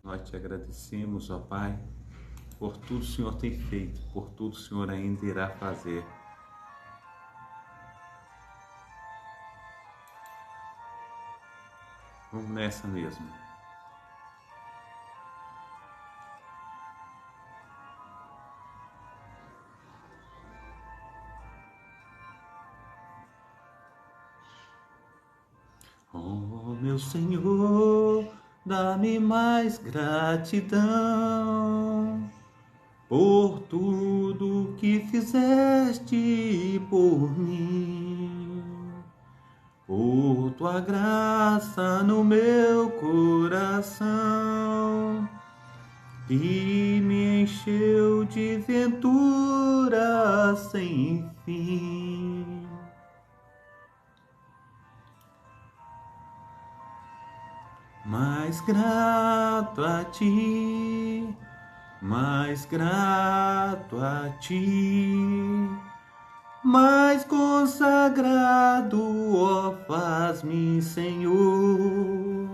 Nós te agradecemos, ó Pai, por tudo que o Senhor tem feito, por tudo que o Senhor ainda irá fazer. Vamos nessa mesmo. Oh, meu Senhor, dá-me mais gratidão por tudo que fizeste por mim, por tua graça no meu coração, que me encheu de ventura sem fim. Mais grato a ti, mais grato a ti, mais consagrado, ó, faz-me, Senhor,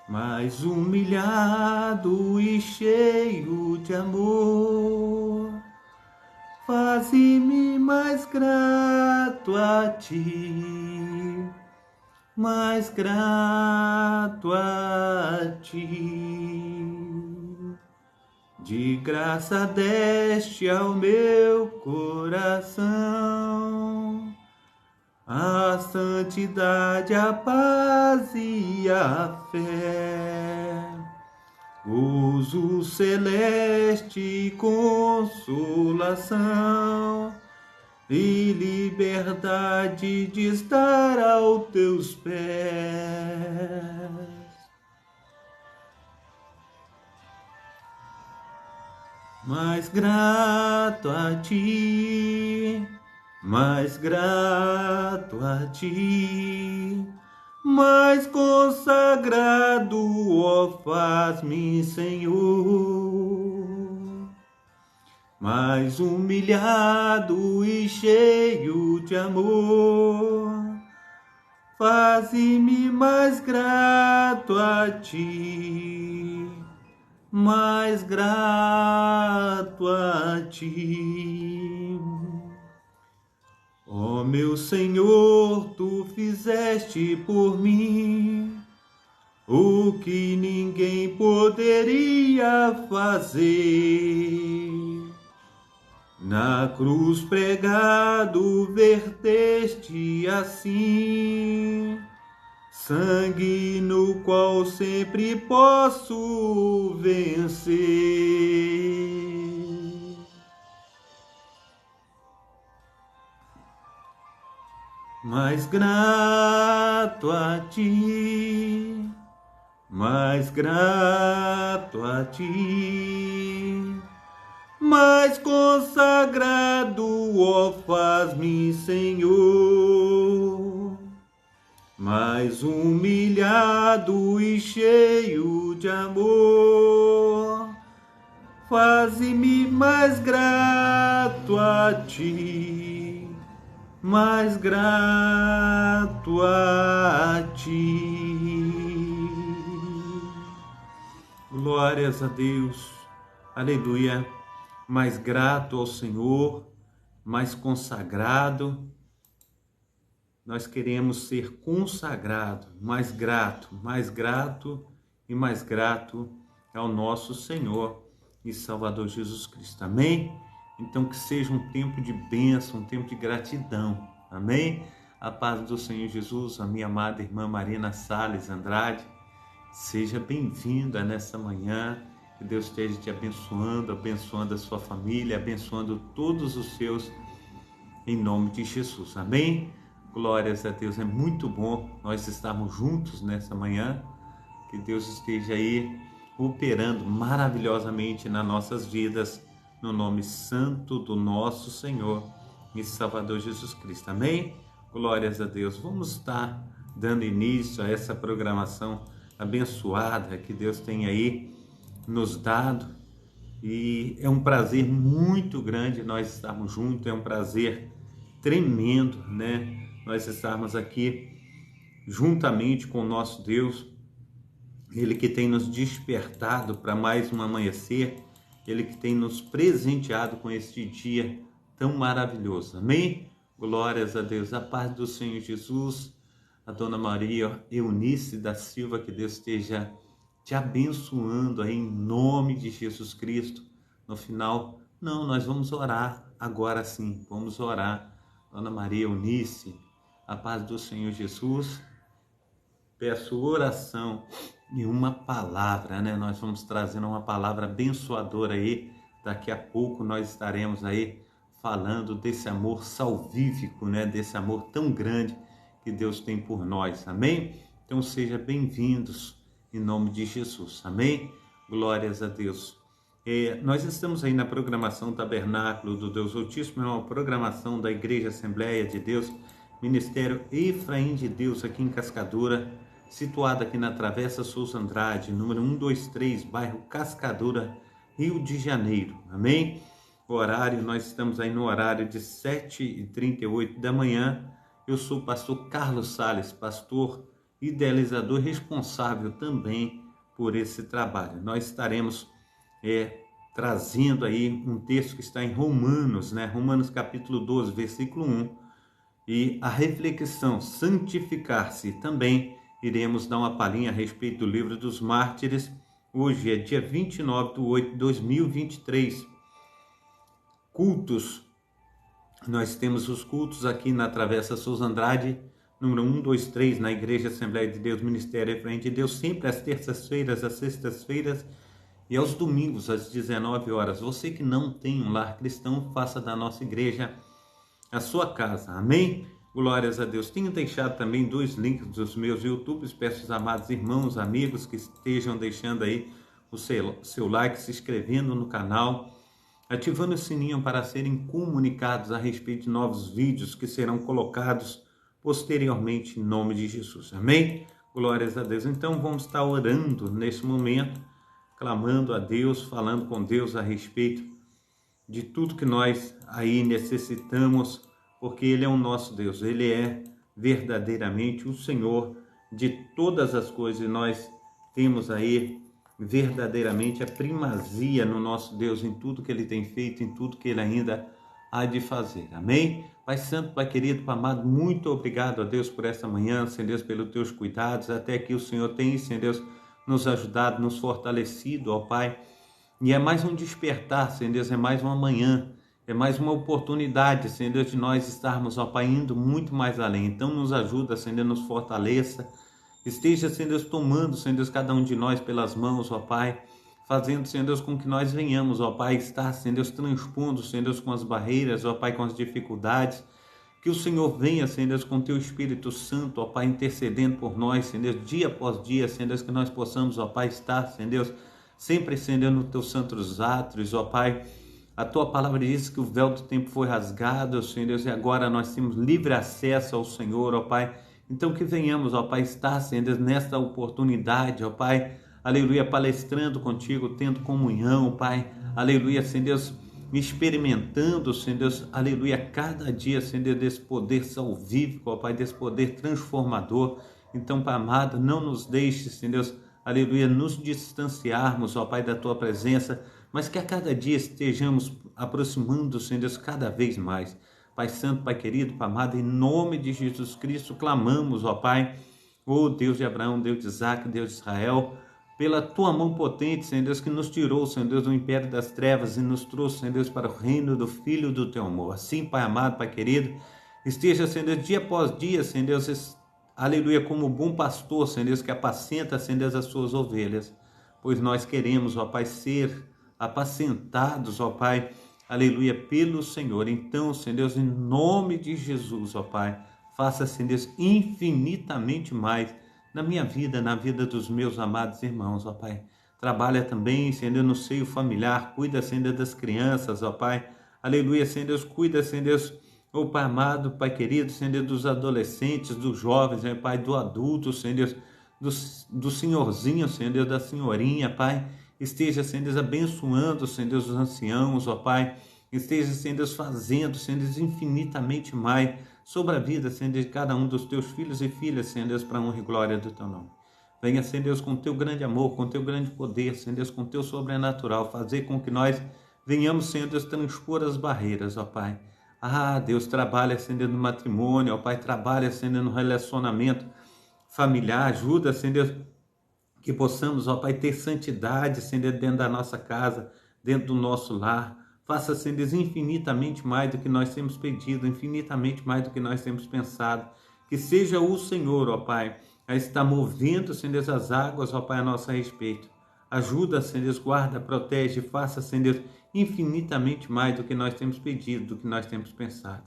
mais humilhado e cheio de amor, faze-me mais grato a ti, mais grato a ti. De graça deste ao meu coração a santidade, a paz e a fé, gozo celeste, consolação e liberdade de estar aos teus pés. Mais grato a ti, mais grato a ti, mais consagrado, ó, faz-me, Senhor, mais humilhado e cheio de amor, faze-me mais grato a ti, mais grato a ti. Ó meu Senhor, tu fizeste por mim o que ninguém poderia fazer. Na cruz pregado verteste assim sangue no qual sempre posso vencer. Mais grato a ti, mais grato a ti, mais consagrado, ó, faz-me, Senhor, mais humilhado e cheio de amor, faze-me mais grato a ti, mais grato a ti. Glórias a Deus, aleluia. Mais grato ao Senhor, mais consagrado. Nós queremos ser consagrado, mais grato e mais grato ao nosso Senhor e Salvador Jesus Cristo. Amém? Então que seja um tempo de bênção, um tempo de gratidão. Amém? A paz do Senhor Jesus, a minha amada irmã Marina Salles Andrade, seja bem-vinda nessa manhã. Que Deus esteja te abençoando, abençoando a sua família, abençoando todos os seus, em nome de Jesus. Amém? Glórias a Deus, é muito bom nós estarmos juntos nessa manhã, que Deus esteja aí operando maravilhosamente nas nossas vidas, no nome santo do nosso Senhor e Salvador Jesus Cristo, amém? Glórias a Deus, vamos estar dando início a essa programação abençoada que Deus tem aí nos dado, e é um prazer muito grande nós estarmos juntos, é um prazer tremendo, né? Nós estarmos aqui juntamente com o nosso Deus Ele que tem nos despertado para mais um amanhecer, Ele que tem nos presenteado com este dia tão maravilhoso. Amém? Glórias a Deus. A paz do Senhor Jesus, a Dona Maria Eunice da Silva, que Deus esteja te abençoando aí em nome de Jesus Cristo. No final, não, nós vamos orar agora sim, vamos orar. Dona Maria Eunice, a paz do Senhor Jesus. Peço oração e uma palavra, né? Nós vamos trazendo uma palavra abençoadora aí. Daqui a pouco nós estaremos aí falando desse amor salvífico, né? Desse amor tão grande que Deus tem por nós, amém? Então sejam bem-vindos em nome de Jesus, amém? Glórias a Deus. Nós estamos aí na programação Tabernáculo do Deus Altíssimo, é uma programação da Igreja Assembleia de Deus, Ministério Efraim de Deus, aqui em Cascadura, situada aqui na Travessa Souza Andrade, número 123, bairro Cascadura, Rio de Janeiro, amém? O horário, nós estamos aí no horário de 7h38 da manhã. Eu sou o pastor Carlos Sales, pastor idealizador responsável também por esse trabalho. Nós estaremos trazendo aí um texto que está em Romanos, né? Romanos capítulo 12, versículo 1, e a reflexão, santificar-se. Também iremos dar uma palhinha a respeito do livro dos mártires. Hoje é dia 29/8/2023. Cultos. Nós temos os cultos aqui na Travessa Souza Andrade, número 123, na Igreja Assembleia de Deus, Ministério Efraim de Deus, sempre às terças-feiras, às sextas-feiras e aos domingos, às 19 horas. Você que não tem um lar cristão, faça da nossa igreja a sua casa. Amém? Glórias a Deus. Tenho deixado também 2 links dos meus YouTubes. Peço aos amados irmãos, amigos que estejam deixando aí o seu like, se inscrevendo no canal, ativando o sininho para serem comunicados a respeito de novos vídeos que serão colocados posteriormente em nome de Jesus. Amém? Glórias a Deus. Então vamos estar orando nesse momento, clamando a Deus, falando com Deus a respeito de tudo que nós aí necessitamos, porque Ele é o nosso Deus, Ele é verdadeiramente o Senhor de todas as coisas, e nós temos aí verdadeiramente a primazia no nosso Deus em tudo que Ele tem feito, em tudo que Ele ainda há de fazer. Amém? Pai Santo, Pai querido, Pai amado, muito obrigado a Deus por esta manhã, Senhor Deus, pelos teus cuidados, até que o Senhor tem, Senhor Deus, nos ajudado, nos fortalecido, ó Pai. E é mais um despertar, Senhor Deus, é mais uma manhã, é mais uma oportunidade, Senhor Deus, de nós estarmos, ó Pai, indo muito mais além. Então nos ajuda, Senhor Deus, nos fortaleça. Esteja, Senhor Deus, tomando, Senhor Deus, cada um de nós pelas mãos, ó Pai, fazendo, Senhor Deus, com que nós venhamos, ó Pai, estar, Senhor Deus, transpondo, Senhor Deus, com as barreiras, ó Pai, com as dificuldades. Que o Senhor venha, Senhor Deus, com Teu Espírito Santo, ó Pai, intercedendo por nós, Senhor Deus, dia após dia, Senhor Deus, que nós possamos, ó Pai, estar, Senhor Deus, sempre, Senhor Deus, nos Teus santos átrios, ó Pai. A Tua palavra diz que o véu do tempo foi rasgado, Senhor Deus, e agora nós temos livre acesso ao Senhor, ó Pai. Então que venhamos, ó Pai, estar, Senhor Deus, nesta oportunidade, ó Pai, aleluia, palestrando contigo, tendo comunhão, Pai, aleluia, Senhor Deus, experimentando, Senhor Deus, aleluia, cada dia, Senhor Deus, desse poder salvífico, ó Pai, desse poder transformador. Então, Pai amado, não nos deixe, Senhor Deus, aleluia, nos distanciarmos, ó Pai, da Tua presença, mas que a cada dia estejamos aproximando, Senhor Deus, cada vez mais. Pai Santo, Pai querido, Pai amado, em nome de Jesus Cristo, clamamos, ó Pai, ó Deus de Abraão, Deus de Isaac, Deus de Israel, pela Tua mão potente, Senhor Deus, que nos tirou, Senhor Deus, do império das trevas e nos trouxe, Senhor Deus, para o reino do Filho do Teu amor. Assim, Pai amado, Pai querido, esteja, Senhor Deus, dia após dia, Senhor Deus, aleluia, como bom pastor, Senhor Deus, que apacenta, Senhor Deus, as suas ovelhas, pois nós queremos, ó Pai, ser apacentados, ó Pai, aleluia, pelo Senhor. Então, Senhor Deus, em nome de Jesus, ó Pai, faça, Senhor Deus, infinitamente mais na minha vida, na vida dos meus amados irmãos, ó Pai. Trabalha também, Senhor Deus, no seio familiar, cuida, Senhor Deus, das crianças, ó Pai, aleluia, Senhor Deus, cuida, Senhor Deus, ó Pai amado, Pai querido, Senhor Deus, dos adolescentes, dos jovens, ó Pai, do adulto, Senhor Deus, do senhorzinho, Senhor Deus, da senhorinha, Pai. Esteja, Senhor Deus, abençoando, Senhor Deus, os anciãos, ó Pai. Esteja, Senhor Deus, fazendo, Senhor Deus, infinitamente mais sobre a vida, Senhor Deus, de cada um dos Teus filhos e filhas, Senhor Deus, para a honra e glória do Teu nome. Venha, Senhor Deus, com teu grande amor, com teu grande poder, Senhor Deus, com teu sobrenatural, fazer com que nós venhamos, Senhor Deus, transpor as barreiras, ó Pai. Deus, trabalha, Senhor Deus, no matrimônio, ó Pai, trabalha, Senhor Deus, no relacionamento familiar, ajuda, Senhor Deus, que possamos, ó Pai, ter santidade, Senhor Deus, dentro da nossa casa, dentro do nosso lar. Faça, Senhor Deus, infinitamente mais do que nós temos pedido, infinitamente mais do que nós temos pensado. Que seja o Senhor, ó Pai, a estar movendo, Senhor Deus, as águas, ó Pai, a nosso respeito. Ajuda, Senhor Deus, guarda, protege, faça, Senhor Deus, infinitamente mais do que nós temos pedido, do que nós temos pensado.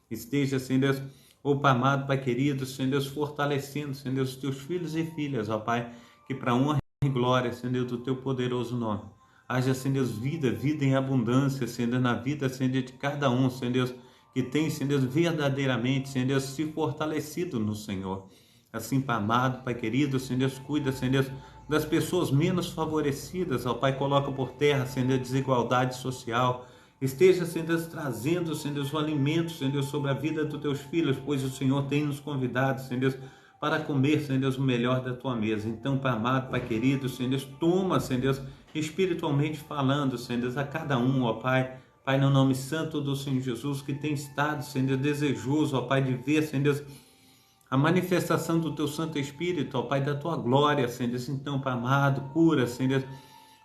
Esteja, Senhor Deus, ó Pai amado, Pai querido, Senhor Deus, fortalecendo, Senhor Deus, os teus filhos e filhas, ó Pai, que para honra e glória, Senhor Deus, do teu poderoso nome. Haja, Senhor Deus, vida em abundância, Senhor Deus, na vida, Senhor Deus, de cada um, Senhor Deus, que tem, Senhor Deus, verdadeiramente, Senhor Deus, se fortalecido no Senhor. Assim, Pai amado, Pai querido, Senhor Deus, cuida, Senhor Deus, das pessoas menos favorecidas, ó Pai, coloca por terra, Senhor Deus, desigualdade social. Esteja, Senhor Deus, trazendo, Senhor Deus, o alimento, Senhor Deus, sobre a vida dos teus filhos, pois o Senhor tem nos convidado, Senhor Deus, para comer, Senhor Deus, o melhor da tua mesa. Então, Pai amado, Pai querido, Senhor Deus, toma, Senhor Deus, espiritualmente falando, Senhor Deus, a cada um, ó Pai, Pai, no nome santo do Senhor Jesus, que tem estado, Senhor Deus, desejoso, ó Pai, de ver, Senhor Deus, a manifestação do teu Santo Espírito, ó Pai, da tua glória, Senhor Deus. Então, Pai amado, cura, Senhor Deus,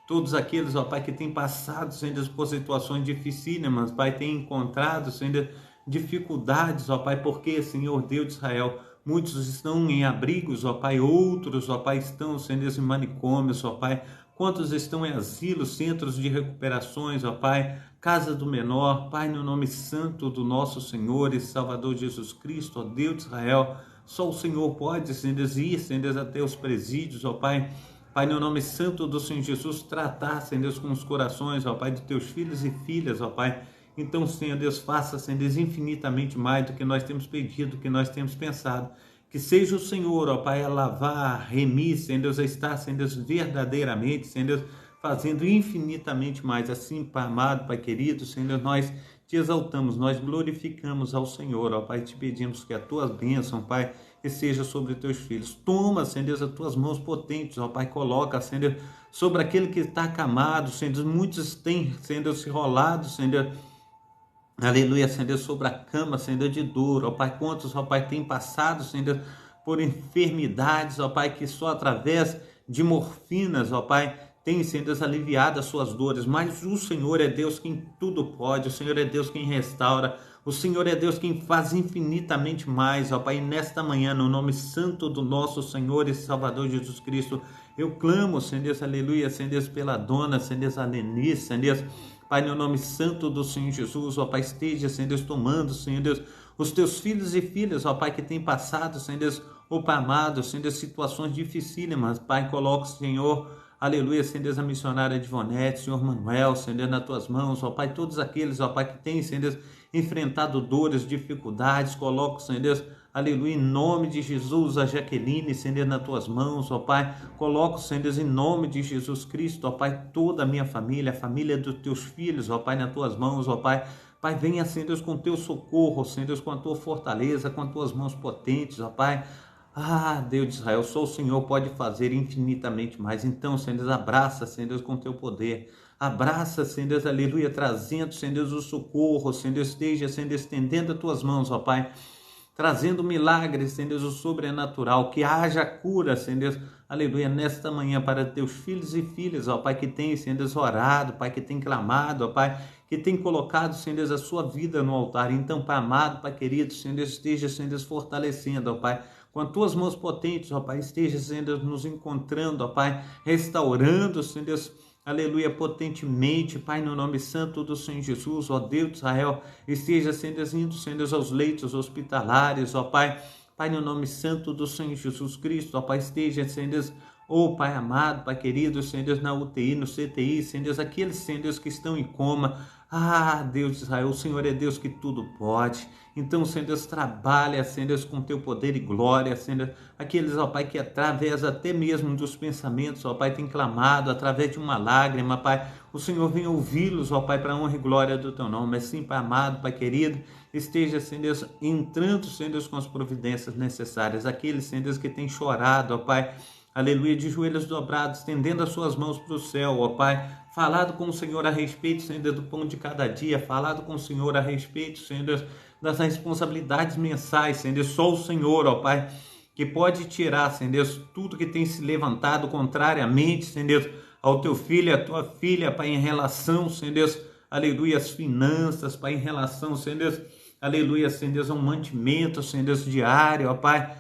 todos aqueles, ó Pai, que têm passado, Senhor Deus, por situações dificílimas, Pai, têm encontrado, Senhor Deus, dificuldades, ó Pai, porque, Senhor Deus de Israel, muitos estão em abrigos, ó Pai, outros, ó Pai, estão, Senhor Deus, em manicômios, ó Pai, quantos estão em asilos, centros de recuperações, ó Pai, casa do menor, Pai, no nome santo do nosso Senhor e Salvador Jesus Cristo, ó Deus de Israel, só o Senhor pode, Senhor Deus, ir, Senhor Deus, até os presídios, ó Pai, Pai, no nome santo do Senhor Jesus, tratar, Senhor Deus, com os corações, ó Pai, de teus filhos e filhas, ó Pai. Então, Senhor Deus, faça, Senhor Deus, infinitamente mais do que nós temos pedido, do que nós temos pensado. Que seja o Senhor, ó Pai, a lavar, a remir, Senhor Deus, a estar, Senhor Deus, verdadeiramente, Senhor Deus, fazendo infinitamente mais. Assim, Pai amado, Pai querido, Senhor Deus, nós te exaltamos, nós glorificamos ao Senhor, ó Pai, te pedimos que a tua bênção, Pai, que seja sobre os teus filhos. Toma, Senhor Deus, as tuas mãos potentes, ó Pai, coloca, Senhor Deus, sobre aquele que está acamado, Senhor Deus, muitos têm, Senhor Deus, se rolado, Senhor Deus, aleluia, Senhor Deus, sobre a cama, Senhor Deus, de dor, ó Pai, quantos, ó Pai, têm passado, Senhor Deus, por enfermidades, ó Pai, que só através de morfinas, ó Pai, tem, Senhor Deus, aliviado as suas dores, mas o Senhor é Deus quem tudo pode, o Senhor é Deus quem restaura, o Senhor é Deus quem faz infinitamente mais, ó Pai, e nesta manhã, no nome santo do nosso Senhor e Salvador Jesus Cristo, eu clamo, Senhor Deus, aleluia, Senhor Deus, pela dona, Senhor Deus, Alenice, Senhor Deus, Pai, no nome santo do Senhor Jesus, ó Pai, esteja, Senhor Deus, tomando, Senhor Deus, os teus filhos e filhas, ó Pai, que têm passado, Senhor Deus, ó Pai amado, Senhor Deus, situações dificílimas, Pai, coloca, Senhor, aleluia, Senhor Deus, a missionária Ivonete, Senhor Manuel, Senhor Deus, nas tuas mãos, ó Pai, todos aqueles, ó Pai, que têm, Senhor Deus, enfrentado dores, dificuldades, coloca, Senhor Deus, aleluia, em nome de Jesus, a Jaqueline, Senhor Deus, nas tuas mãos, ó Pai, coloca, Senhor Deus, em nome de Jesus Cristo, ó Pai, toda a minha família, a família dos teus filhos, ó Pai, nas tuas mãos, ó Pai, Pai, venha, Senhor Deus, com teu socorro, Senhor Deus, com a tua fortaleza, com as tuas mãos potentes, ó Pai. Deus de Israel, só o Senhor pode fazer infinitamente mais. Então, Senhor Deus, abraça, Senhor Deus, com teu poder. Abraça, Senhor Deus, aleluia, trazendo, Senhor Deus, o socorro, Senhor Deus, esteja, Senhor Deus, estendendo as tuas mãos, ó Pai, trazendo milagres, Senhor Deus, o sobrenatural, que haja cura, Senhor Deus, aleluia, nesta manhã para teus filhos e filhas, ó Pai, que tem, Senhor Deus, orado, Pai, que tem clamado, ó Pai, que tem colocado, Senhor Deus, a sua vida no altar. Então, Pai amado, Pai querido, Senhor Deus, esteja, Senhor Deus, fortalecendo, ó Pai, com as tuas mãos potentes, ó Pai, esteja, Senhor Deus, nos encontrando, ó Pai, restaurando, Senhor Deus, aleluia, potentemente, Pai, no nome santo do Senhor Jesus, ó Deus de Israel, esteja, Senhor Deus, indo, Senhor Deus, aos leitos hospitalares, ó Pai, Pai, no nome santo do Senhor Jesus Cristo, ó Pai, esteja, Senhor Deus, ó Pai amado, Pai querido, Senhor Deus, na UTI, no CTI, Senhor Deus, aqueles, Senhor Deus, que estão em coma. Deus de Israel, o Senhor é Deus que tudo pode. Então, Senhor Deus, trabalha, Senhor Deus, com teu poder e glória, Senhor Deus, aqueles, ó Pai, que através até mesmo dos pensamentos, ó Pai, tem clamado, através de uma lágrima, Pai, o Senhor vem ouvi-los, ó Pai, para a honra e glória do teu nome. Assim, Pai amado, Pai querido, esteja, Senhor Deus, entrando, Senhor Deus, com as providências necessárias. Aqueles, Senhor Deus, que têm chorado, ó Pai, aleluia, de joelhos dobrados, estendendo as suas mãos para o céu, ó Pai, falado com o Senhor a respeito, Senhor Deus, do pão de cada dia, falado com o Senhor a respeito, Senhor Deus, das responsabilidades mensais, Senhor Deus, só o Senhor, ó Pai, que pode tirar, Senhor Deus, tudo que tem se levantado contrariamente, Senhor Deus, ao teu filho e à tua filha, Pai, em relação, Senhor Deus, aleluia, às finanças, Pai, em relação, Senhor Deus, aleluia, Senhor Deus, a um mantimento, Senhor Deus, diário, ó Pai.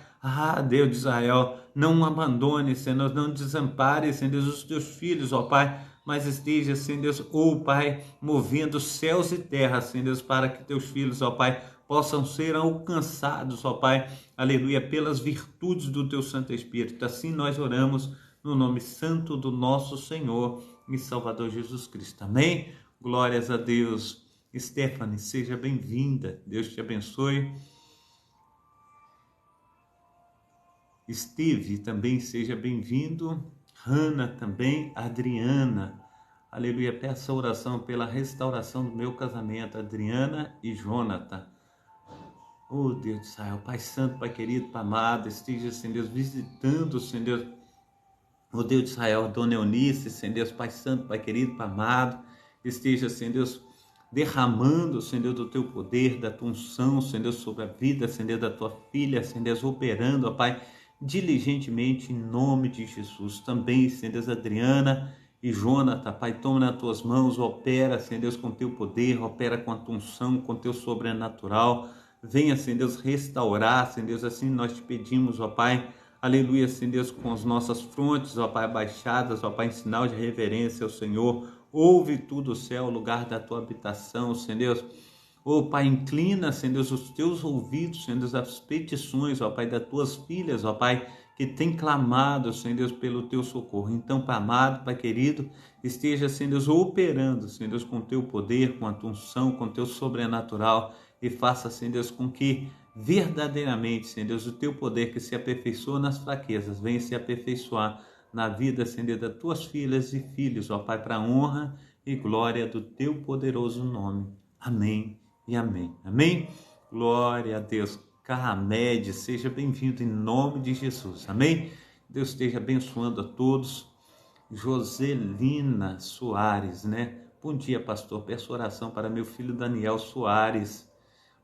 Deus de Israel, não abandone, Senhor, não desampare, Senhor Deus, os teus filhos, ó Pai, mas esteja, Senhor Deus, ó Pai, movendo céus e terras, Senhor Deus, para que teus filhos, ó Pai, possam ser alcançados, ó Pai, aleluia, pelas virtudes do teu Santo Espírito. Assim nós oramos no nome santo do nosso Senhor e Salvador Jesus Cristo. Amém? Glórias a Deus. Stephanie, seja bem-vinda. Deus te abençoe. Steve, também seja bem-vindo. Hannah também. Adriana, aleluia, peço a oração pela restauração do meu casamento. Adriana e Jonathan. Oh Deus de Israel, Pai Santo, Pai querido, Pai amado, esteja, Senhor Deus, visitando, Senhor Deus, oh Deus de Israel, Dona Eunice, Senhor Deus, Pai Santo, Pai querido, Pai amado, esteja, Senhor Deus, derramando, Senhor Deus, do teu poder, da tua unção, Senhor Deus, sobre a vida, Senhor Deus, da tua filha, Senhor Deus, operando, ó Pai, diligentemente, em nome de Jesus. Também, Senhor Deus, Adriana e Jonathan, Pai, toma nas tuas mãos, opera, Senhor Deus, com teu poder, opera com a tua unção, com teu sobrenatural. Venha, Senhor Deus, restaurar, Senhor Deus, assim nós te pedimos, ó Pai, aleluia, Senhor Deus, com as nossas frontes, ó Pai, abaixadas, ó Pai, em sinal de reverência ao Senhor. Ouve tudo o céu, o lugar da tua habitação, Senhor Deus. Ó Pai, inclina, Senhor Deus, os teus ouvidos, Senhor Deus, as petições, ó Pai, das tuas filhas, ó Pai, que tem clamado, Senhor Deus, pelo teu socorro. Então, Pai amado, Pai querido, esteja, Senhor Deus, operando, Senhor Deus, com teu poder, com a tua unção, com teu sobrenatural, e faça, Senhor Deus, com que verdadeiramente, Senhor Deus, o teu poder que se aperfeiçoa nas fraquezas, venha se aperfeiçoar na vida, Senhor Deus, das tuas filhas e filhos, ó Pai, para a honra e glória do teu poderoso nome. Amém e amém. Amém? Glória a Deus. Carramed, seja bem-vindo em nome de Jesus. Amém? Deus esteja abençoando a todos. Joselina Soares, né? Bom dia, pastor. Peço oração para meu filho Daniel Soares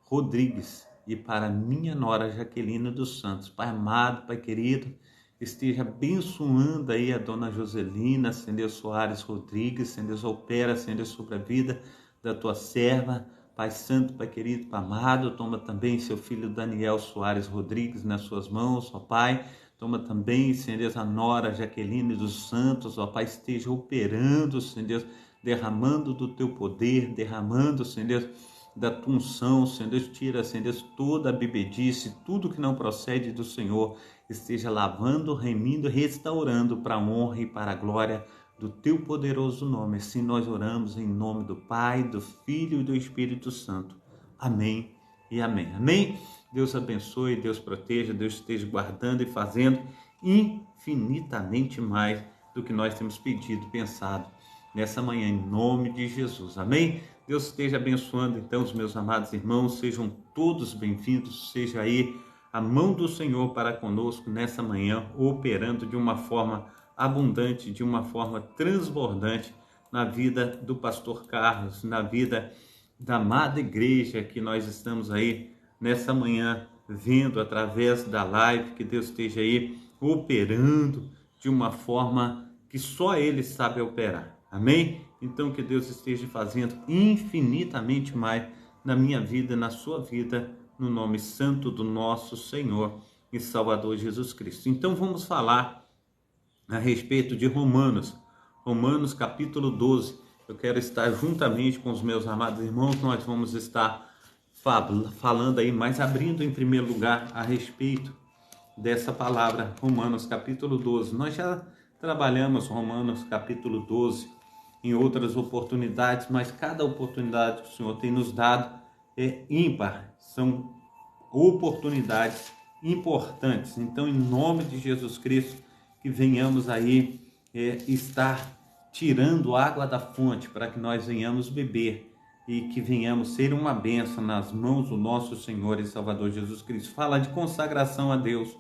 Rodrigues e para minha nora Jaqueline dos Santos. Pai amado, Pai querido, esteja abençoando aí a dona Joselina, Senhor Deus, Soares Rodrigues, Senhor Deus, opera, Senhor Deus, sobre a vida da tua serva. Pai santo, Pai querido, Pai amado, toma também seu filho Daniel Soares Rodrigues nas suas mãos, ó Pai. Toma também, Senhor Deus, a nora Jaqueline dos Santos, ó Pai, esteja operando, Senhor Deus, derramando do teu poder, derramando, Senhor Deus, da tua unção, Senhor Deus, tira, Senhor Deus, toda a bebedice, tudo que não procede do Senhor, esteja lavando, remindo, restaurando para a honra e para a glória do teu poderoso nome. Assim nós oramos em nome do Pai, do Filho e do Espírito Santo. Amém e amém. Amém? Deus abençoe, Deus proteja, Deus esteja guardando e fazendo infinitamente mais do que nós temos pedido, pensado nessa manhã, em nome de Jesus. Amém? Deus esteja abençoando, então, os meus amados irmãos, sejam todos bem-vindos, seja aí a mão do Senhor para conosco nessa manhã, operando de uma forma abundante, de uma forma transbordante na vida do pastor Carlos, na vida da amada igreja que nós estamos aí nessa manhã vendo através da live, que Deus esteja aí operando de uma forma que só Ele sabe operar. Amém? Então que Deus esteja fazendo infinitamente mais na minha vida, na sua vida, no nome santo do nosso Senhor e Salvador Jesus Cristo. Então vamos falar a respeito de Romanos capítulo 12. Eu quero estar juntamente com os meus amados irmãos, nós vamos estar falando aí, mas abrindo em primeiro lugar a respeito dessa palavra, Romanos capítulo 12. Nós já trabalhamos Romanos capítulo 12 em outras oportunidades, mas cada oportunidade que o Senhor tem nos dado é ímpar, são oportunidades importantes. Então, em nome de Jesus Cristo, que venhamos aí estar tirando água da fonte para que nós venhamos beber e que venhamos ser uma bênção nas mãos do nosso Senhor e Salvador Jesus Cristo. Fala de consagração a Deus.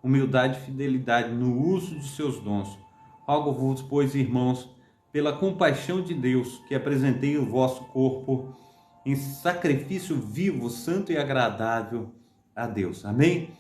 humildade e fidelidade no uso de seus dons. Rogo-vos, pois, irmãos, pela compaixão de Deus, que apresentei o vosso corpo em sacrifício vivo, santo e agradável a Deus. Amém?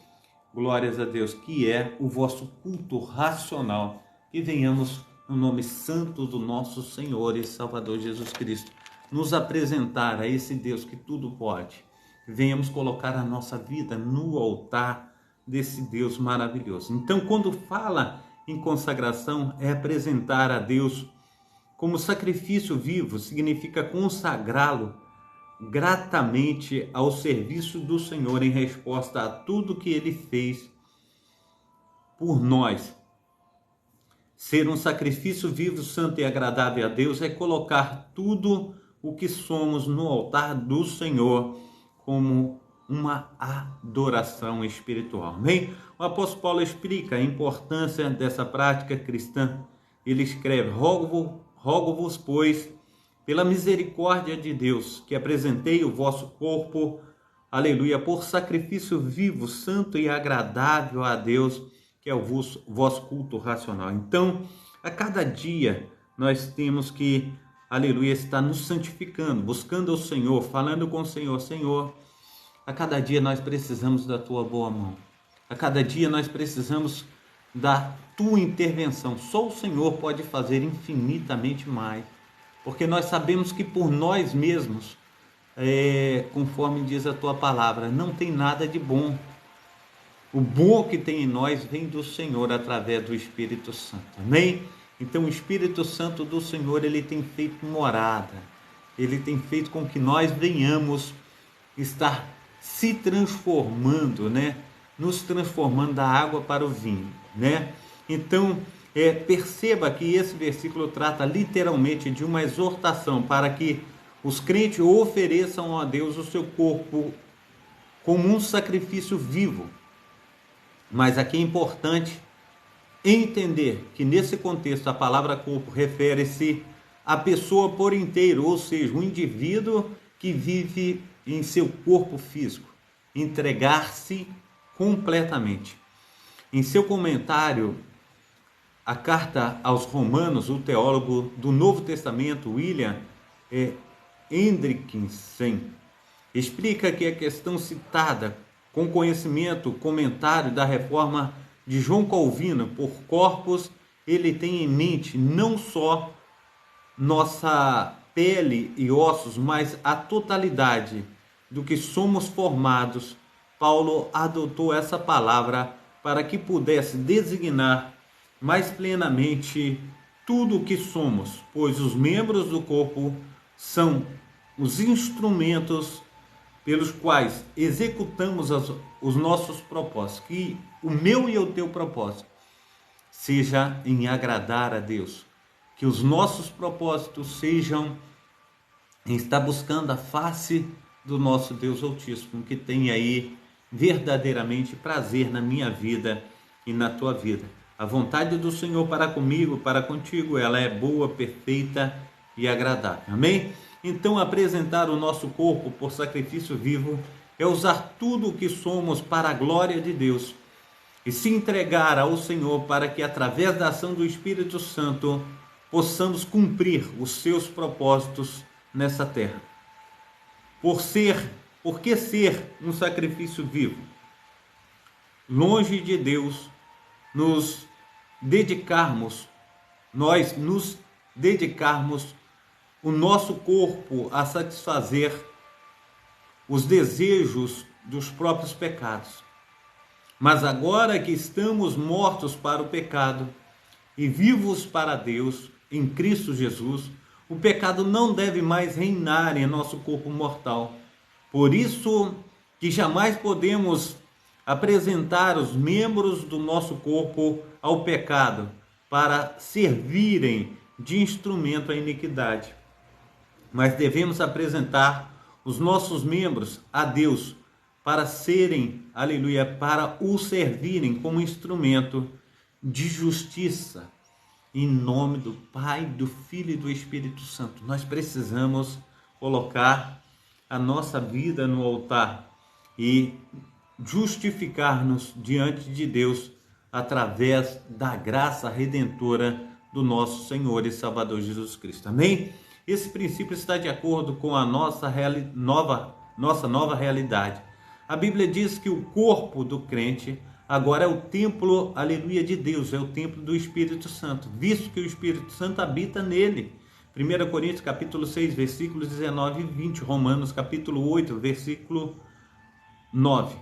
Glórias a Deus, que é o vosso culto racional. Que venhamos, no nome santo do nosso Senhor e Salvador Jesus Cristo, nos apresentar a esse Deus que tudo pode. Venhamos colocar a nossa vida no altar desse Deus maravilhoso. Então, quando fala em consagração, é apresentar a Deus como sacrifício vivo, significa consagrá-lo gratamente ao serviço do Senhor em resposta a tudo que Ele fez por nós. Ser um sacrifício vivo, santo e agradável a Deus é colocar tudo o que somos no altar do Senhor como uma adoração espiritual. Amém? O apóstolo Paulo explica a importância dessa prática cristã. Ele escreve: rogo-vos, pois, pela misericórdia de Deus, que apresentei o vosso corpo, aleluia, por sacrifício vivo, santo e agradável a Deus, que é o vosso culto racional. Então, a cada dia nós temos que, aleluia, estar nos santificando, buscando o Senhor, falando com o Senhor. Senhor, a cada dia nós precisamos da tua boa mão. A cada dia nós precisamos da tua intervenção. Só o Senhor pode fazer infinitamente mais. Porque nós sabemos que por nós mesmos, conforme diz a tua palavra, não tem nada de bom. O bom que tem em nós vem do Senhor através do Espírito Santo. Amém? Então o Espírito Santo do Senhor, ele tem feito morada. Ele tem feito com que nós venhamos estar se transformando, né? Nos transformando da água para o vinho, né? Então, perceba que esse versículo trata literalmente de uma exortação para que os crentes ofereçam a Deus o seu corpo como um sacrifício vivo. Mas aqui é importante entender que nesse contexto a palavra corpo refere-se à pessoa por inteiro, ou seja, o indivíduo que vive em seu corpo físico, entregar-se completamente. Em seu comentário, a carta aos Romanos, o teólogo do Novo Testamento, William Hendrickson, explica que a questão citada, com conhecimento, comentário da reforma de João Calvino por corpos, ele tem em mente não só nossa pele e ossos, mas a totalidade do que somos formados. Paulo adotou essa palavra para que pudesse designar mais plenamente tudo o que somos, pois os membros do corpo são os instrumentos pelos quais executamos os nossos propósitos. Que o meu e o teu propósito seja em agradar a Deus. Que os nossos propósitos sejam em estar buscando a face do nosso Deus Altíssimo, que tem aí verdadeiramente prazer na minha vida e na tua vida. A vontade do Senhor para comigo, para contigo, ela é boa, perfeita e agradável. Amém? Então, apresentar o nosso corpo por sacrifício vivo é usar tudo o que somos para a glória de Deus e se entregar ao Senhor para que, através da ação do Espírito Santo, possamos cumprir os seus propósitos nessa terra. Por que ser um sacrifício vivo? Longe de Deus, nós nos dedicarmos o nosso corpo a satisfazer os desejos dos próprios pecados. Mas agora que estamos mortos para o pecado e vivos para Deus em Cristo Jesus, o pecado não deve mais reinar em nosso corpo mortal. Por isso que jamais podemos apresentar os membros do nosso corpo ao pecado para servirem de instrumento à iniquidade. Mas devemos apresentar os nossos membros a Deus para serem, aleluia, para o servirem como instrumento de justiça. Em nome do Pai, do Filho e do Espírito Santo, nós precisamos colocar a nossa vida no altar e justificar-nos diante de Deus através da graça redentora do nosso Senhor e Salvador Jesus Cristo. Amém? Esse princípio está de acordo com a nossa nova realidade. A Bíblia diz que o corpo do crente agora é o templo, aleluia, de Deus, é o templo do Espírito Santo, visto que o Espírito Santo habita nele. 1 Coríntios capítulo 6, versículos 19 e 20, Romanos capítulo 8, versículo 9.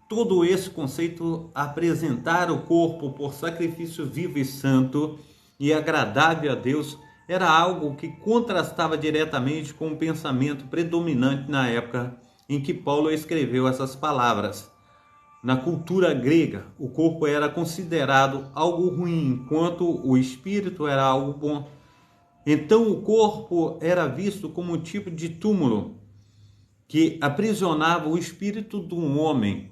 Todo esse conceito, apresentar o corpo por sacrifício vivo e santo e agradável a Deus, era algo que contrastava diretamente com o pensamento predominante na época em que Paulo escreveu essas palavras. Na cultura grega, o corpo era considerado algo ruim, enquanto o espírito era algo bom. Então o corpo era visto como um tipo de túmulo que aprisionava o espírito de um homem.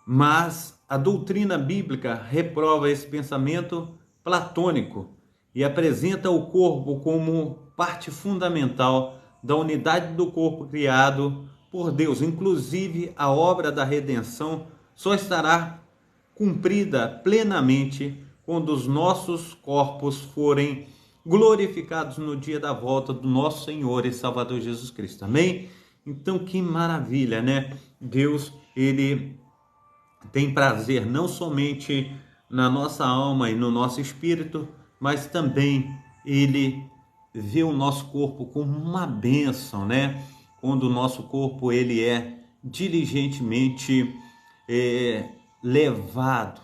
Mas a doutrina bíblica reprova esse pensamento platônico e apresenta o corpo como parte fundamental da unidade do corpo criado por Deus. Inclusive, a obra da redenção só estará cumprida plenamente quando os nossos corpos forem glorificados no dia da volta do nosso Senhor e Salvador Jesus Cristo. Amém? Então, que maravilha, né? Deus, Ele tem prazer não somente na nossa alma e no nosso espírito, mas também Ele vê o nosso corpo como uma bênção, né? Quando o nosso corpo ele é diligentemente levado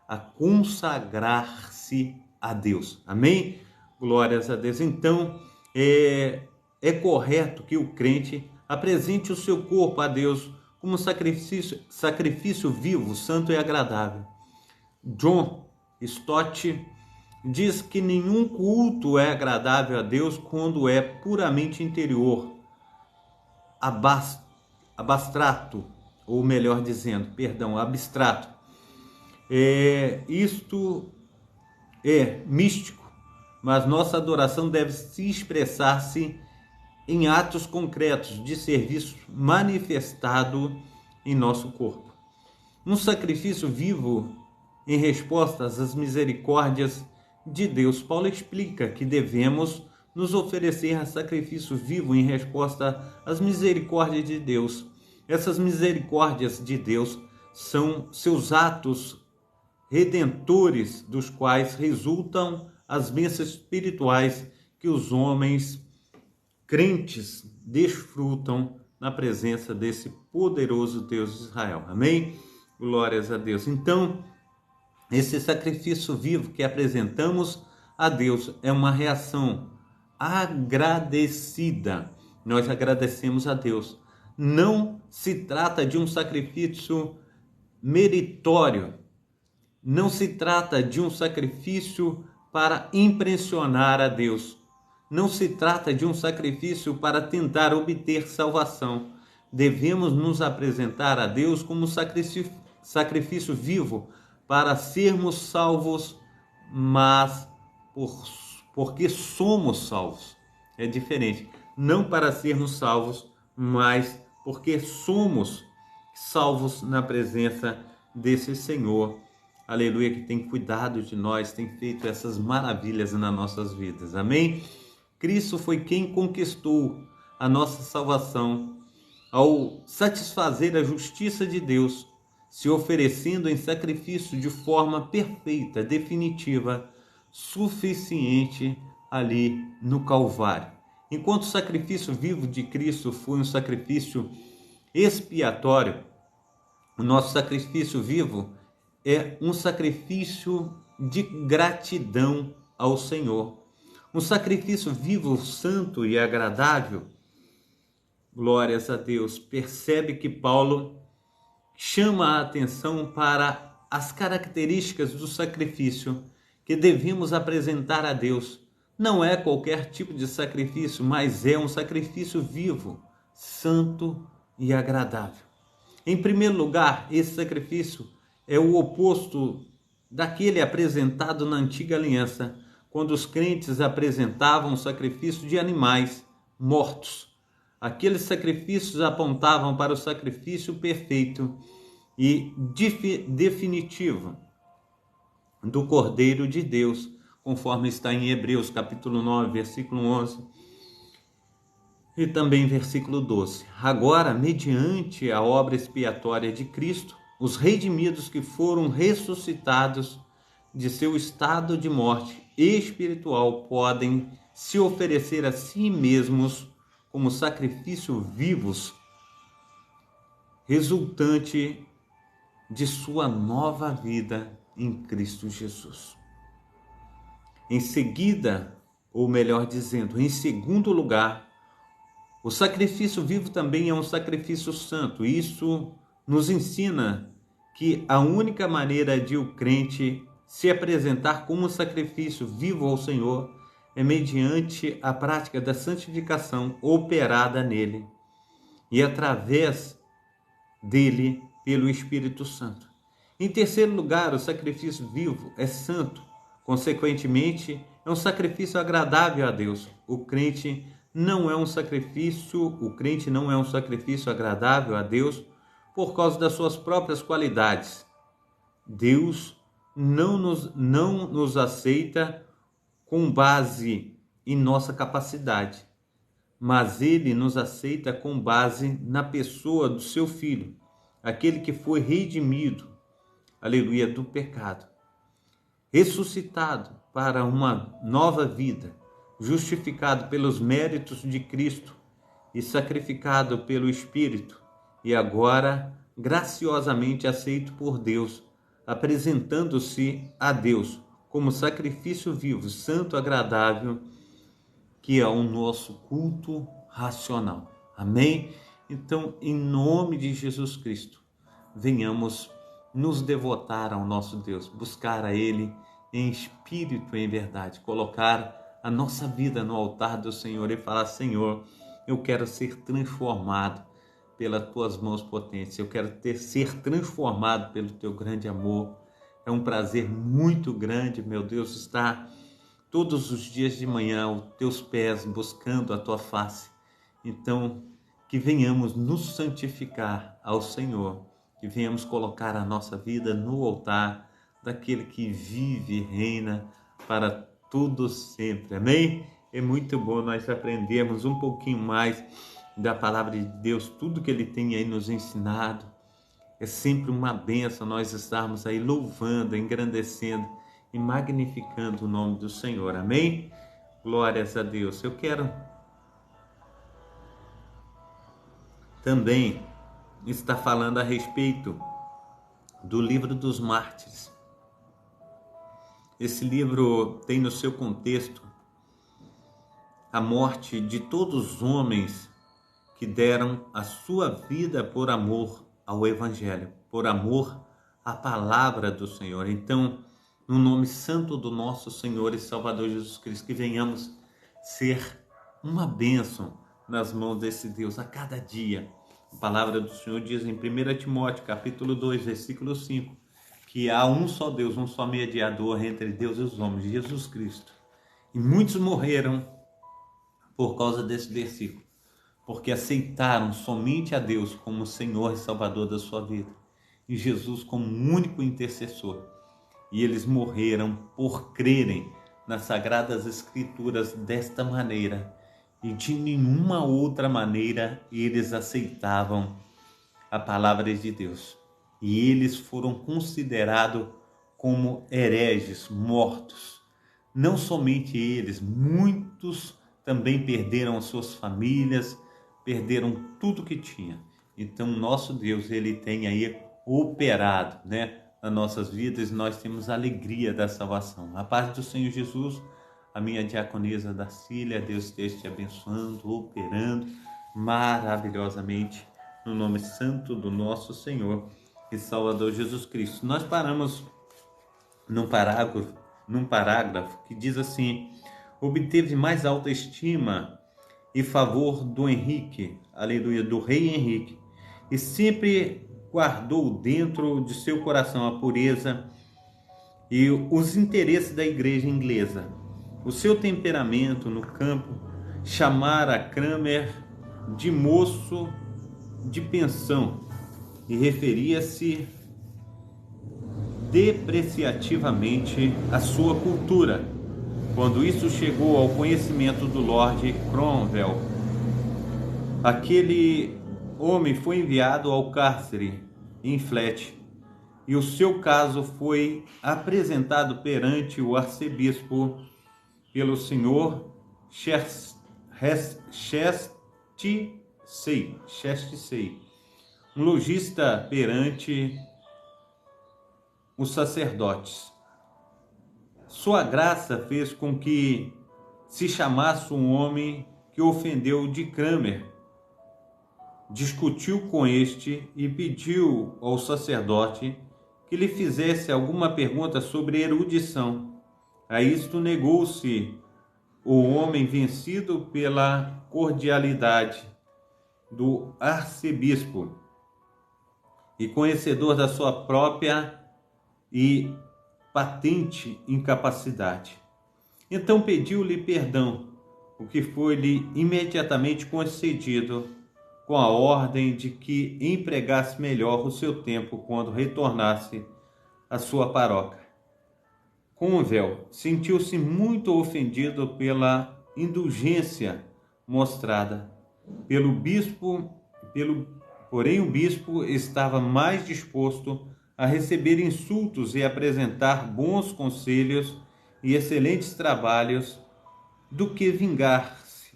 a consagrar-se a Deus. Amém? Glórias a Deus. Então, é correto que o crente apresente o seu corpo a Deus como sacrifício vivo, santo e agradável. John Stott diz que nenhum culto é agradável a Deus quando é puramente interior, abstrato, ou melhor dizendo, abstrato. Isto é místico, mas nossa adoração deve se expressar-se em atos concretos de serviço manifestado em nosso corpo. Um sacrifício vivo em resposta às misericórdias de Deus. Paulo explica que devemos nos oferecer a sacrifício vivo em resposta às misericórdias de Deus. Essas misericórdias de Deus são seus atos redentores, dos quais resultam as bênçãos espirituais que os homens crentes desfrutam na presença desse poderoso Deus de Israel. Amém? Glórias a Deus. Então, esse sacrifício vivo que apresentamos a Deus é uma reação agradecida. Nós agradecemos a Deus. Não se trata de um sacrifício meritório. Não se trata de um sacrifício para impressionar a Deus. Não se trata de um sacrifício para tentar obter salvação. Devemos nos apresentar a Deus como sacrifício vivo para sermos salvos, mas porque somos salvos. É diferente. Não para sermos salvos, mas porque somos salvos na presença desse Senhor. Aleluia, que tem cuidado de nós, tem feito essas maravilhas nas nossas vidas. Amém? Cristo foi quem conquistou a nossa salvação ao satisfazer a justiça de Deus, se oferecendo em sacrifício de forma perfeita, definitiva, suficiente ali no Calvário. Enquanto o sacrifício vivo de Cristo foi um sacrifício expiatório, o nosso sacrifício vivo é um sacrifício de gratidão ao Senhor. Um sacrifício vivo, santo e agradável. Glórias a Deus. Percebe que Paulo chama a atenção para as características do sacrifício que devemos apresentar a Deus. Não é qualquer tipo de sacrifício, mas é um sacrifício vivo, santo e agradável. Em primeiro lugar, esse sacrifício é o oposto daquele apresentado na antiga aliança, quando os crentes apresentavam o sacrifício de animais mortos. Aqueles sacrifícios apontavam para o sacrifício perfeito e definitiva do Cordeiro de Deus, conforme está em Hebreus capítulo 9, versículo 11 e também versículo 12. Agora, mediante a obra expiatória de Cristo, os redimidos que foram ressuscitados de seu estado de morte espiritual podem se oferecer a si mesmos como sacrifício vivos, resultante de sua nova vida em Cristo Jesus. Em seguida, ou melhor dizendo, em segundo lugar, o sacrifício vivo também é um sacrifício santo. Isso nos ensina que a única maneira de o crente se apresentar como sacrifício vivo ao Senhor é mediante a prática da santificação operada nele e através dele pelo Espírito Santo. Em terceiro lugar, o sacrifício vivo é santo. Consequentemente, é um sacrifício agradável a Deus. O crente não é um sacrifício agradável a Deus por causa das suas próprias qualidades. Deus não nos aceita com base em nossa capacidade, mas Ele nos aceita com base na pessoa do seu Filho, aquele que foi redimido, aleluia, do pecado, ressuscitado para uma nova vida, justificado pelos méritos de Cristo e sacrificado pelo Espírito, e agora graciosamente aceito por Deus, apresentando-se a Deus como sacrifício vivo, santo, agradável, que é o nosso culto racional. Amém? Então, em nome de Jesus Cristo, venhamos nos devotar ao nosso Deus, buscar a Ele em espírito e em verdade, colocar a nossa vida no altar do Senhor e falar: Senhor, eu quero ser transformado pelas tuas mãos potentes, eu quero ser transformado pelo teu grande amor. É um prazer muito grande, meu Deus, estar todos os dias de manhã aos teus pés, buscando a tua face. Então, que venhamos nos santificar ao Senhor, que venhamos colocar a nossa vida no altar daquele que vive e reina para tudo sempre. Amém? É muito bom nós aprendermos um pouquinho mais da palavra de Deus, tudo que Ele tem aí nos ensinado. É sempre uma bênção nós estarmos aí louvando, engrandecendo e magnificando o nome do Senhor. Amém? Glórias a Deus. Eu quero também estar falando a respeito do livro dos mártires. Esse livro tem no seu contexto a morte de todos os homens que deram a sua vida por amor ao Evangelho, por amor à palavra do Senhor. Então, no nome santo do nosso Senhor e Salvador Jesus Cristo, que venhamos ser uma bênção nas mãos desse Deus a cada dia. A palavra do Senhor diz em 1 Timóteo, capítulo 2, versículo 5, que há um só Deus, um só mediador entre Deus e os homens, Jesus Cristo. E muitos morreram por causa desse versículo, porque aceitaram somente a Deus como Senhor e Salvador da sua vida, e Jesus como único intercessor. E eles morreram por crerem nas Sagradas Escrituras desta maneira, e de nenhuma outra maneira eles aceitavam a palavra de Deus. E eles foram considerados como hereges, mortos. Não somente eles, muitos também perderam as suas famílias, perderam tudo que tinha. Então, nosso Deus, Ele tem aí operado, nas nossas vidas, e nós temos a alegria da salvação. A paz do Senhor Jesus, a minha diaconisa Darcília, Deus esteja te abençoando, operando maravilhosamente no nome santo do nosso Senhor e Salvador Jesus Cristo. Nós paramos num parágrafo que diz assim: obteve mais alta estima e favor do Henrique, aleluia, do rei Henrique, e sempre guardou dentro de seu coração a pureza e os interesses da igreja inglesa. O seu temperamento no campo chamara Cranmer de moço de pensão e referia-se depreciativamente à sua cultura. Quando isso chegou ao conhecimento do Lord Cromwell, aquele homem foi enviado ao cárcere em Flet e o seu caso foi apresentado perante o arcebispo pelo senhor Chestisei, um logista perante os sacerdotes. Sua graça fez com que se chamasse um homem que ofendeu de Cranmer, discutiu com este e pediu ao sacerdote que lhe fizesse alguma pergunta sobre erudição. A isto negou-se o homem, vencido pela cordialidade do arcebispo e conhecedor da sua própria e patente incapacidade. Então pediu-lhe perdão, o que foi-lhe imediatamente concedido, com a ordem de que empregasse melhor o seu tempo quando retornasse à sua paróquia. Cromwell sentiu-se muito ofendido pela indulgência mostrada pelo bispo, porém o bispo estava mais disposto a receber insultos e apresentar bons conselhos e excelentes trabalhos do que vingar-se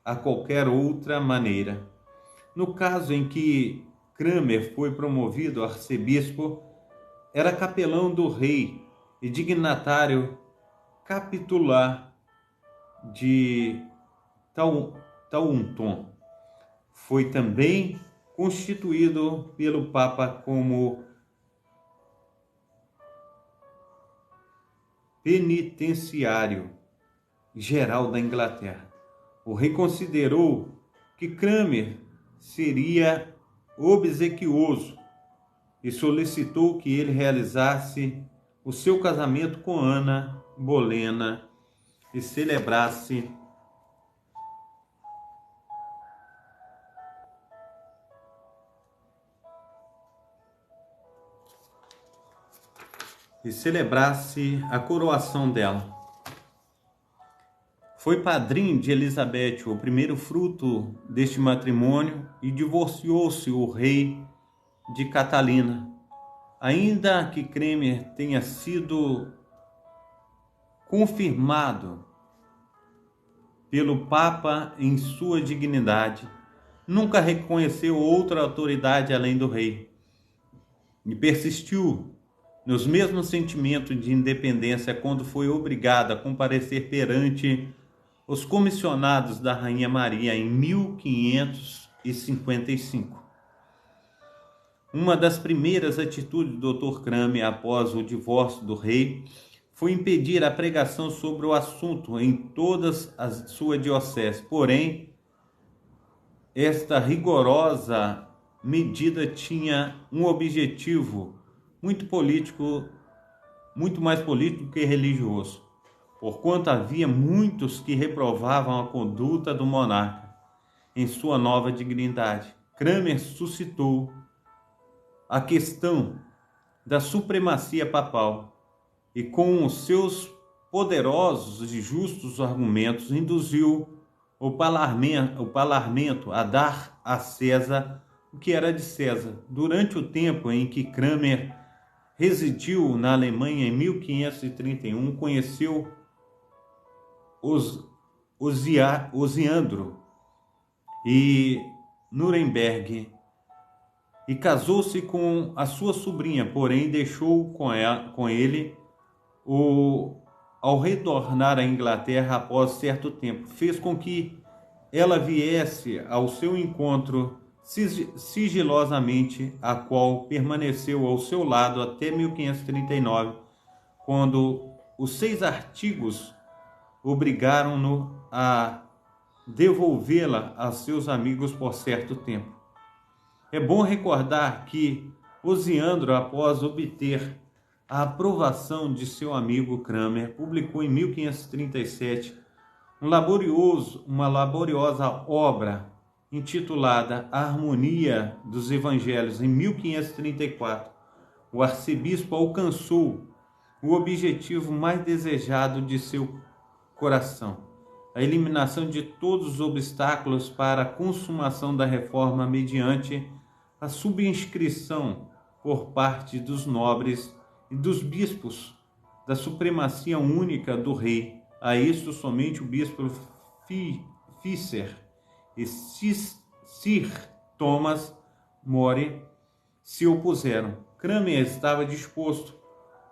a qualquer outra maneira. No caso em que Cranmer foi promovido a arcebispo, era capelão do rei e dignatário capitular de Taunton. Foi também constituído pelo Papa como penitenciário geral da Inglaterra. O rei considerou que Cranmer seria obsequioso e solicitou que ele realizasse o seu casamento com Ana Bolena e celebrasse a coroação dela. Foi padrinho de Elizabeth, o primeiro fruto deste matrimônio, e divorciou-se o rei de Catalina. Ainda que Cranmer tenha sido confirmado pelo Papa em sua dignidade, nunca reconheceu outra autoridade além do rei e persistiu nos mesmos sentimentos de independência quando foi obrigado a comparecer perante os comissionados da Rainha Maria em 1555. Uma das primeiras atitudes do Dr. Cranmer após o divórcio do rei foi impedir a pregação sobre o assunto em todas as sua diocese. Porém, esta rigorosa medida tinha um objetivo muito mais político que religioso, porquanto havia muitos que reprovavam a conduta do monarca em sua nova dignidade. Cranmer suscitou a questão da supremacia papal e, com os seus poderosos e justos argumentos, induziu o parlamento a dar a César o que era de César. Durante o tempo em que Cranmer residiu na Alemanha, em 1531, conheceu Osiandro e Nuremberg e casou-se com a sua sobrinha, porém deixou com ele ao retornar à Inglaterra após certo tempo. Fez com que ela viesse ao seu encontro sigilosamente, a qual permaneceu ao seu lado até 1539, quando os 6 artigos obrigaram-no a devolvê-la a seus amigos por certo tempo. É bom recordar que Osiandro, após obter a aprovação de seu amigo Cranmer, publicou em 1537 uma laboriosa obra intitulada A Harmonia dos Evangelhos, em 1534, o arcebispo alcançou o objetivo mais desejado de seu coração: a eliminação de todos os obstáculos para a consumação da reforma mediante a subscrição por parte dos nobres e dos bispos da supremacia única do rei. A isso somente o bispo Fischer e Sir Thomas More se opuseram. Cranmer estava disposto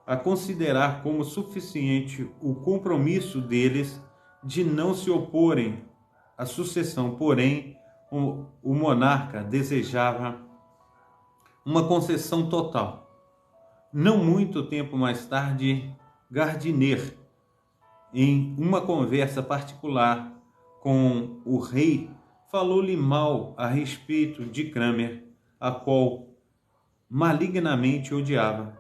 a considerar como suficiente o compromisso deles de não se oporem à sucessão, porém o monarca desejava uma concessão total. Não muito tempo mais tarde, Gardiner, em uma conversa particular com o rei, falou-lhe mal a respeito de Cranmer, a qual malignamente odiava,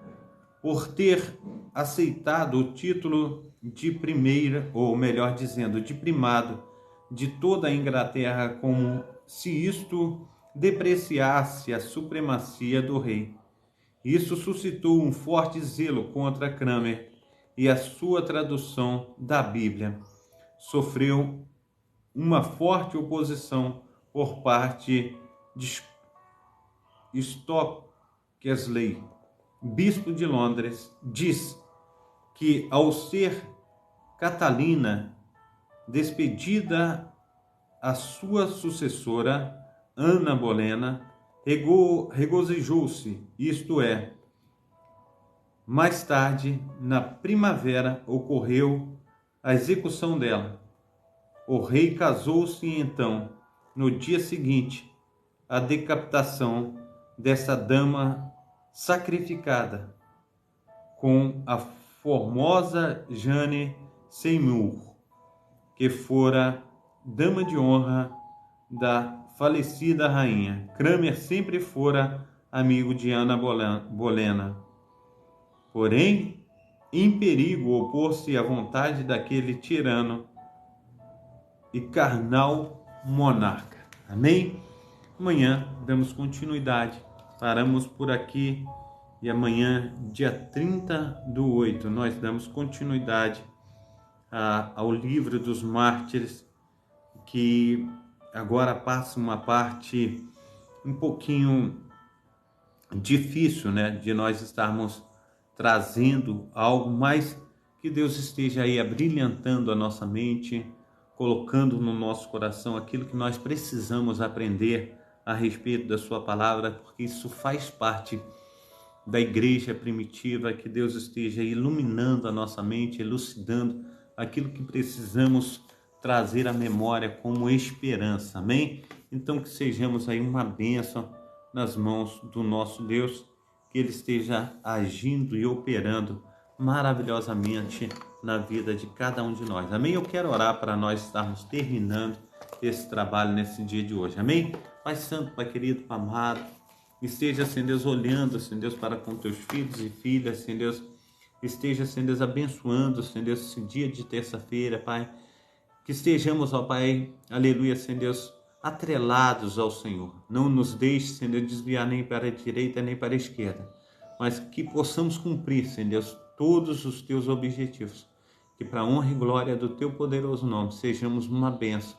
por ter aceitado o título de primeira, ou melhor dizendo, de primado de toda a Inglaterra, como se isto depreciasse a supremacia do rei. Isso suscitou um forte zelo contra Cranmer e a sua tradução da Bíblia sofreu uma forte oposição por parte de Stockley, bispo de Londres. Diz que, ao ser Catalina despedida, a sua sucessora, Ana Bolena, regozijou-se, isto é, mais tarde, na primavera, ocorreu a execução dela. O rei casou-se então, no dia seguinte, à decapitação dessa dama sacrificada, com a formosa Jane Seymour, que fora dama de honra da falecida rainha. Cranmer sempre fora amigo de Ana Bolena, porém, em perigo opor-se à vontade daquele tirano e carnal monarca. Amém? Amanhã damos continuidade, paramos por aqui e amanhã, dia 30/8, nós damos continuidade ao livro dos mártires, que agora passa uma parte um pouquinho difícil, né, de nós estarmos trazendo algo, mas que Deus esteja aí abrilhantando a nossa mente, colocando no nosso coração aquilo que nós precisamos aprender a respeito da sua palavra, porque isso faz parte da igreja primitiva. Que Deus esteja iluminando a nossa mente, elucidando aquilo que precisamos trazer à memória como esperança, amém? Então que sejamos aí uma bênção nas mãos do nosso Deus, que Ele esteja agindo e operando maravilhosamente na vida de cada um de nós, amém? Eu quero orar para nós estarmos terminando esse trabalho nesse dia de hoje, amém? Pai Santo, Pai querido, Pai amado, esteja, Senhor Deus, olhando, Senhor Deus, para com teus filhos e filhas, Senhor Deus, esteja, Senhor Deus, abençoando, Senhor Deus, esse dia de terça-feira, Pai, que estejamos, ó Pai, aleluia, Senhor Deus, atrelados ao Senhor. Não nos deixe, Senhor Deus, desviar nem para a direita nem para a esquerda, mas que possamos cumprir, Senhor Deus, todos os teus objetivos. Que para a honra e glória do teu poderoso nome sejamos uma bênção.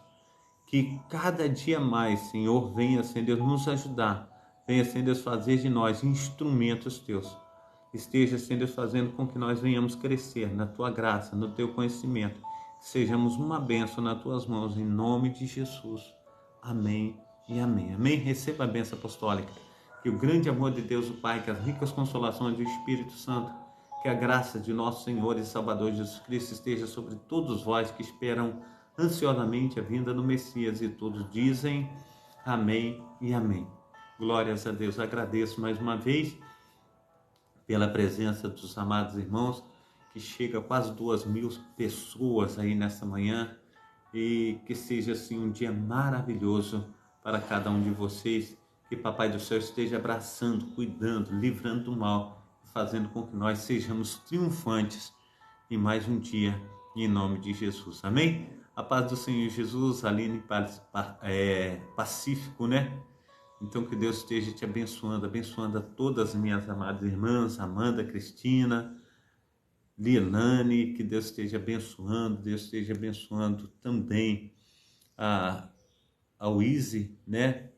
Que cada dia mais, Senhor, venha, Senhor Deus, nos ajudar. Venha, Senhor Deus, fazer de nós instrumentos teus. Esteja, Senhor Deus, fazendo com que nós venhamos crescer na tua graça, no teu conhecimento. Que sejamos uma bênção nas tuas mãos, em nome de Jesus. Amém e amém. Amém. Receba a bênção apostólica. Que o grande amor de Deus, o Pai, que as ricas consolações do Espírito Santo, que a graça de nosso Senhor e Salvador Jesus Cristo esteja sobre todos vós que esperam ansiosamente a vinda do Messias, e todos dizem amém e amém. Glórias a Deus. Agradeço mais uma vez pela presença dos amados irmãos, que chega a quase 2.000 pessoas aí nessa manhã, e que seja assim um dia maravilhoso para cada um de vocês, que Papai do Céu esteja abraçando, cuidando, livrando do mal, fazendo com que nós sejamos triunfantes em mais um dia, em nome de Jesus. Amém? A paz do Senhor Jesus, Aline Pacífico, né? Então que Deus esteja te abençoando, abençoando a todas as minhas amadas irmãs, Amanda, Cristina, Lielane, que Deus esteja abençoando, Deus esteja abençoando também a Wizy, né?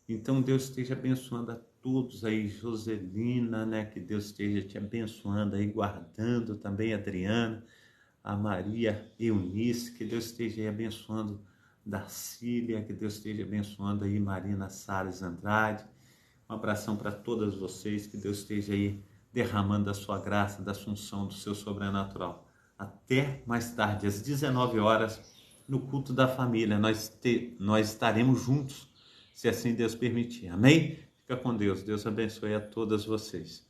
Então Deus esteja abençoando a todos aí, Joselina, né? Que Deus esteja te abençoando aí, guardando também a Adriana, a Maria Eunice, que Deus esteja aí abençoando Darcília, que Deus esteja abençoando aí Marina Salles Andrade. Um abração para todas vocês, que Deus esteja aí derramando a sua graça, da assunção do seu sobrenatural. Até mais tarde, às 19 horas, no culto da família. Nós estaremos juntos, se assim Deus permitir. Amém? Fica com Deus. Deus abençoe a todas vocês.